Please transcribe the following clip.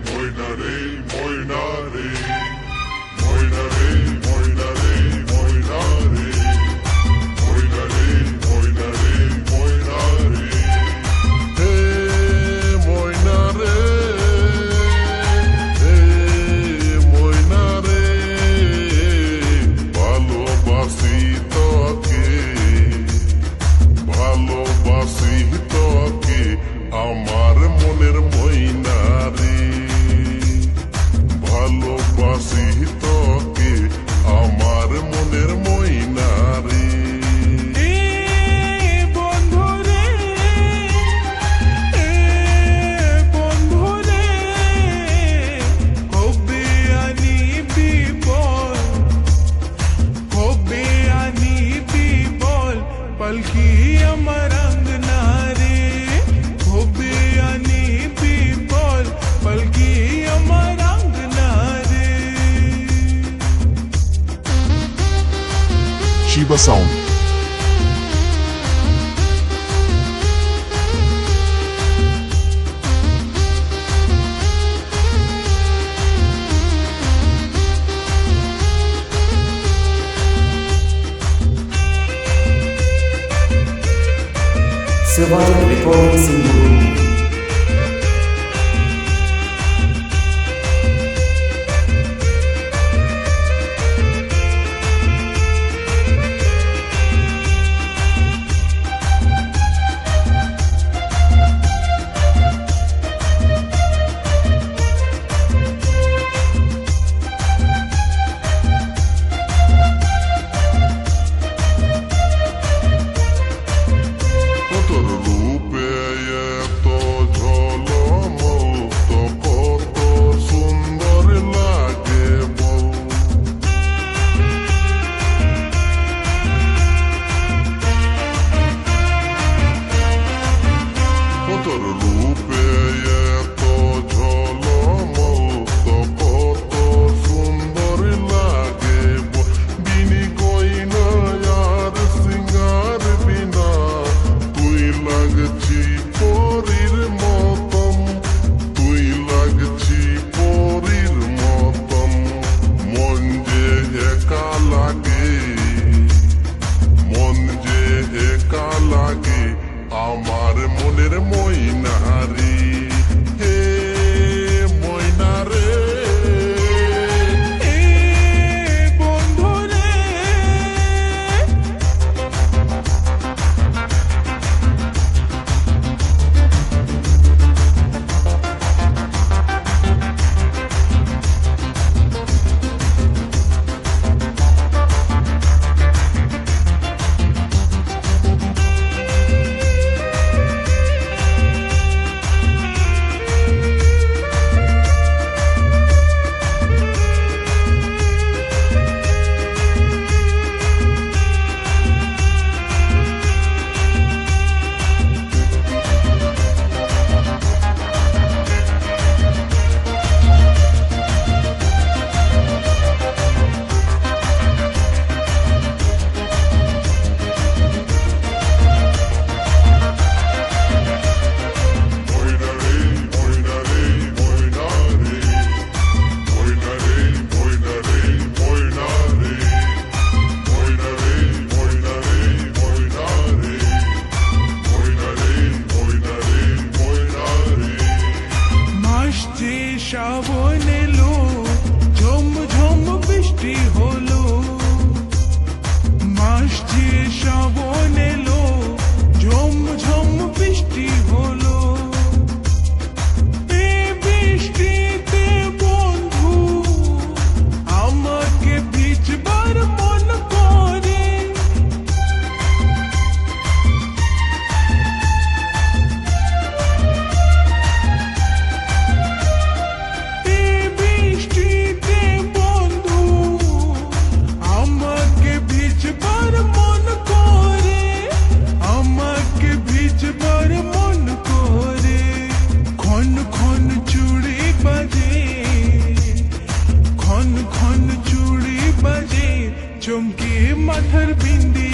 ময়না রে ময়না রে ময়না রে ময়না রে ময়না রে ময়না রে ময়না রে ময়না রে হে ময়না রে হে ময়না রে ভালোবাসি তোকে ভালোবাসি তোকে আমার মনের ময়না রে ভালোবাসি তোকে আমার মনের ময়না রে पलकी अमर अंगना रे होबे आनी पीपल पलकी अमर अंगना रे Shiba Sound. Survival Recordings in Room. তোর রূপে এত ঝলমল তো কত সুন্দর লাগে বল তোর রূপে এত ঝলমল তো কত সুন্দর লাগে বল বিনি গয়না আর সিঙ্গার বিনা তুই লাগছি পরীর মতন তুই লাগছি পরীর মতন মন যে একা লাগে মন যে একা লাগে আমার মনের ময়না রে হে ময়না রে বন্ধু রে ময়না রে ময়না রে ময়না রে ময়না রে ময়না রে ময়না রে ময়না রে ময়না রে ময়না রে ময়না রে ময়না রে ময়না রে মাস যে শ্রাবণ এলো ঝম ঝম বৃষ্টি হলো মাস যে শ্রাবণ এলো ঝম ঝম বৃষ্টি হলো এই বৃষ্টিতে বন্ধু আমাকে ভিজবার মন করে এই বৃষ্টিতে বন্ধু আমাকে ভিজবার মন করে আমাকে ভিজবার মন করে ক্ষণ ক্ষণ চুড়ি বাজে ক্ষণ ক্ষণ চুড়ি বাজে চমকে মাথার বিন্দি